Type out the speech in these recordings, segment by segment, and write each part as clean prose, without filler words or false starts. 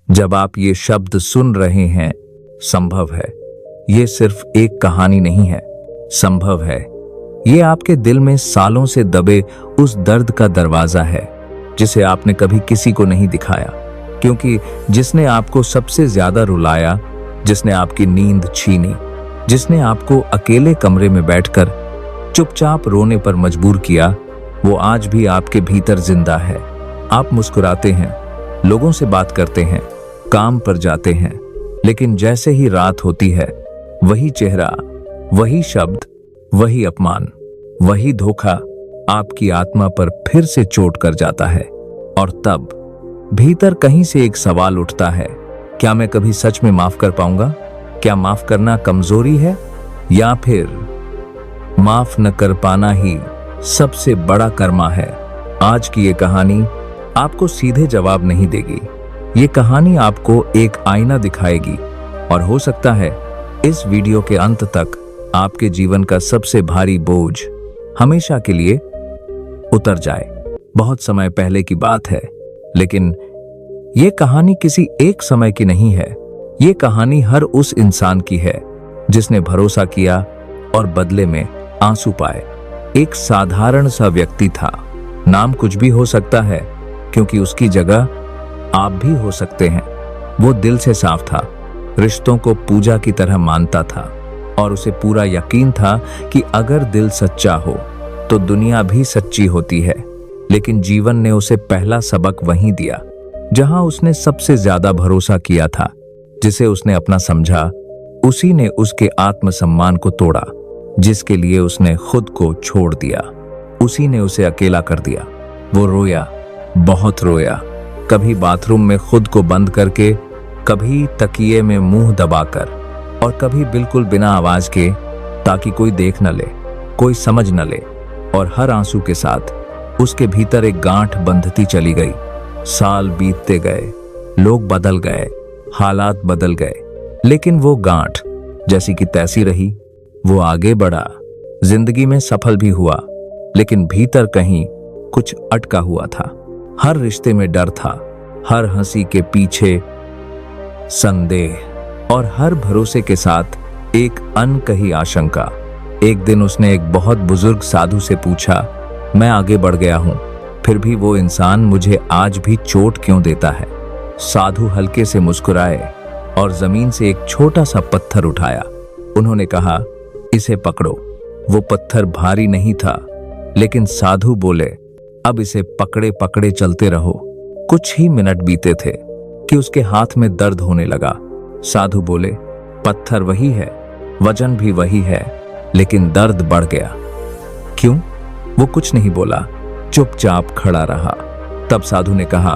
जब आप ये शब्द सुन रहे हैं, संभव है, ये सिर्फ एक कहानी नहीं है। संभव है ये आपके दिल में सालों से दबे उस दर्द का दरवाजा है जिसे आपने कभी किसी को नहीं दिखाया, क्योंकि जिसने आपको सबसे ज्यादा रुलाया, जिसने आपकी नींद छीनी, जिसने आपको अकेले कमरे में बैठकर चुपचाप रोने पर मजबूर किया, वो आज भी आपके भीतर जिंदा है। आप मुस्कुराते हैं, लोगों से बात करते हैं, काम पर जाते हैं, लेकिन जैसे ही रात होती है, वही चेहरा, वही शब्द, वही अपमान, वही धोखा आपकी आत्मा पर फिर से चोट कर जाता है। और तब भीतर कहीं से एक सवाल उठता है, क्या मैं कभी सच में माफ कर पाऊंगा? क्या माफ करना कमजोरी है, या फिर माफ न कर पाना ही सबसे बड़ा कर्मा है? आज की ये कहानी आपको सीधे जवाब नहीं देगी। ये कहानी आपको एक आईना दिखाएगी, और हो सकता है इस वीडियो के अंत तक आपके जीवन का सबसे भारी बोझ हमेशा के लिए उतर जाए। बहुत समय पहले की बात है, लेकिन ये कहानी किसी एक समय की नहीं है। ये कहानी हर उस इंसान की है जिसने भरोसा किया और बदले में आंसू पाए। एक साधारण सा व्यक्ति था, नाम कुछ भी हो सकता है, क्योंकि उसकी जगह आप भी हो सकते हैं। वो दिल से साफ था, रिश्तों को पूजा की तरह मानता था, और उसे पूरा यकीन था कि अगर दिल सच्चा हो तो दुनिया भी सच्ची होती है। लेकिन जीवन ने उसे पहला सबक वहीं दिया जहां उसने सबसे ज्यादा भरोसा किया था। जिसे उसने अपना समझा, उसी ने उसके आत्मसम्मान को तोड़ा। जिसके लिए उसने खुद को छोड़ दिया, उसी ने उसे अकेला कर दिया। वो रोया, बहुत रोया, कभी बाथरूम में खुद को बंद करके, कभी तकिए में मुंह दबाकर, और कभी बिल्कुल बिना आवाज के, ताकि कोई देख न ले, कोई समझ न ले। और हर आंसू के साथ उसके भीतर एक गांठ बंधती चली गई। साल बीतते गए, लोग बदल गए, हालात बदल गए, लेकिन वो गांठ जैसी कि तैसी रही। वो आगे बढ़ा, जिंदगी में सफल भी हुआ, लेकिन भीतर कहीं कुछ अटका हुआ था। हर रिश्ते में डर था, हर हंसी के पीछे संदेह, और हर भरोसे के साथ एक अनकही आशंका। एक दिन उसने एक बहुत बुजुर्ग साधु से पूछा, मैं आगे बढ़ गया हूं, फिर भी वो इंसान मुझे आज भी चोट क्यों देता है? साधु हल्के से मुस्कुराए और जमीन से एक छोटा सा पत्थर उठाया। उन्होंने कहा, इसे पकड़ो। वो पत्थर भारी नहीं था, लेकिन साधु बोले, अब इसे पकड़े पकड़े चलते रहो। कुछ ही मिनट बीते थे कि उसके हाथ में दर्द होने लगा। साधु बोले, पत्थर वही है, वजन भी वही है, लेकिन दर्द बढ़ गया। क्यों? वो कुछ नहीं बोला, चुपचाप खड़ा रहा। तब साधु ने कहा,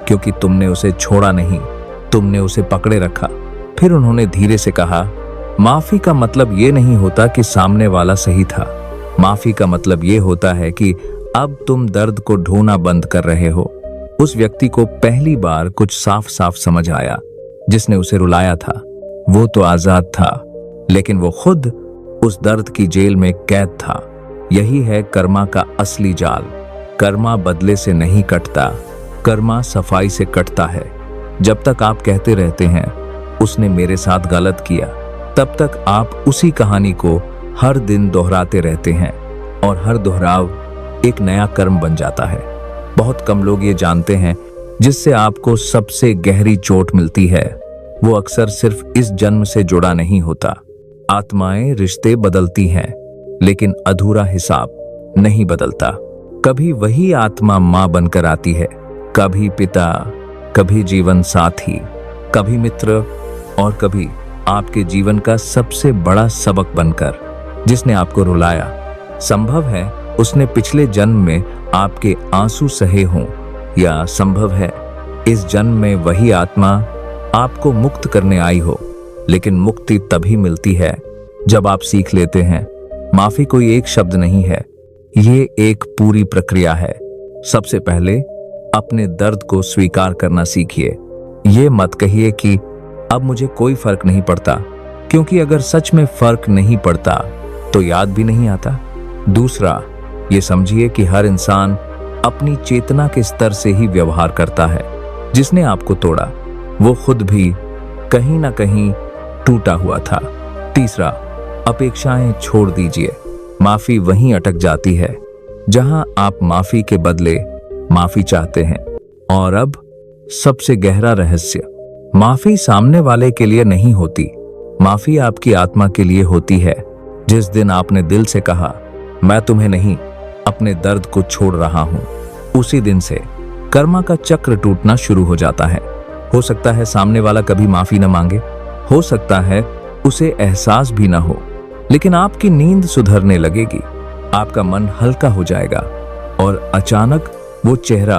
क्योंकि तुमने उसे छोड़ा नहीं, तुमने उसे पकड़े रखा। फिर उन्होंने धीरे से कहा, माफी का मतलब ये नहीं होता कि सामने वाला सही था। माफी का मतलब ये होता है कि अब तुम दर्द को ढोना बंद कर रहे हो। उस व्यक्ति को पहली बार कुछ साफ साफ समझ आया। जिसने उसे रुलाया था वो तो आजाद था, लेकिन वो खुद उस दर्द की जेल में कैद था। यही है कर्मा का असली जाल। कर्मा बदले से नहीं कटता, कर्मा सफाई से कटता है। जब तक आप कहते रहते हैं, उसने मेरे साथ गलत किया, तब तक आप उसी कहानी को हर दिन दोहराते रहते हैं, और हर दोहराव एक नया कर्म बन जाता है। बहुत कम लोग ये जानते हैं, जिससे आपको सबसे गहरी चोट मिलती है, वो अक्सर सिर्फ इस जन्म से जुड़ा नहीं होता। आत्माएं, रिश्ते बदलती हैं, लेकिन अधूरा हिसाब नहीं बदलता। कभी वही आत्मा मां बनकर आती है, कभी पिता, कभी जीवन साथी, कभी मित्र, और कभी आपके जीवन का सबसे बड़ा सबक बनकर, जिसने आपको रुलाया। संभव है उसने पिछले जन्म में आपके आंसू सहे हों, या संभव है इस जन्म में वही आत्मा आपको मुक्त करने आई हो। लेकिन मुक्ति तभी मिलती है जब आप सीख लेते हैं, माफी कोई एक शब्द नहीं है, ये एक पूरी प्रक्रिया है। सबसे पहले अपने दर्द को स्वीकार करना सीखिए। ये मत कहिए कि अब मुझे कोई फर्क नहीं पड़ता, क्योंकि अगर सच में फर्क नहीं पड़ता तो याद भी नहीं आता। दूसरा, ये समझिए कि हर इंसान अपनी चेतना के स्तर से ही व्यवहार करता है। जिसने आपको तोड़ा वो खुद भी कहीं ना कहीं टूटा हुआ था। तीसरा, अपेक्षाएं छोड़ दीजिए। माफी वहीं अटक जाती है जहां आप माफी के बदले माफी चाहते हैं। और अब सबसे गहरा रहस्य, माफी सामने वाले के लिए नहीं होती, माफी आपकी आत्मा के लिए होती है। जिस दिन आपने दिल से कहा मैं तुम्हें नहीं, अपने दर्द को छोड़ रहा हूं, उसी दिन से कर्मा का चक्र टूटना शुरू हो जाता है। हो सकता है सामने वाला कभी माफी न मांगे, हो सकता है उसे एहसास भी ना हो, लेकिन आपकी नींद सुधरने लगेगी, आपका मन हल्का हो जाएगा और अचानक वो चेहरा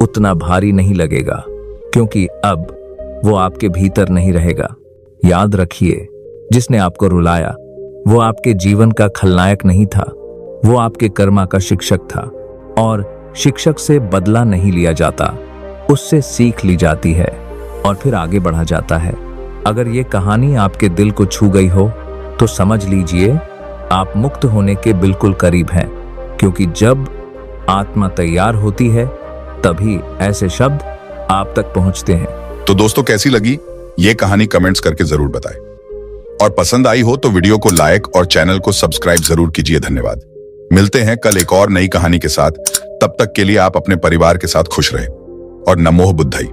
उतना भारी नहीं लगेगा, क्योंकि अब वो आपके भीतर नहीं रहेगा। याद रखिए, जिसने आपको रुलाया वो आपके जीवन का खलनायक नहीं था, वो आपके कर्मा का शिक्षक था। और शिक्षक से बदला नहीं लिया जाता, उससे सीख ली जाती है और फिर आगे बढ़ा जाता है। अगर ये कहानी आपके दिल को छू गई हो तो समझ लीजिए आप मुक्त होने के बिल्कुल करीब हैं, क्योंकि जब आत्मा तैयार होती है तभी ऐसे शब्द आप तक पहुंचते हैं। तो दोस्तों, कैसी लगी ये कहानी कमेंट्स करके जरूर बताएं, और पसंद आई हो तो वीडियो को लाइक और चैनल को सब्सक्राइब जरूर कीजिए। धन्यवाद। मिलते हैं कल एक और नई कहानी के साथ। तब तक के लिए आप अपने परिवार के साथ खुश रहें और नमोह बुद्धाई।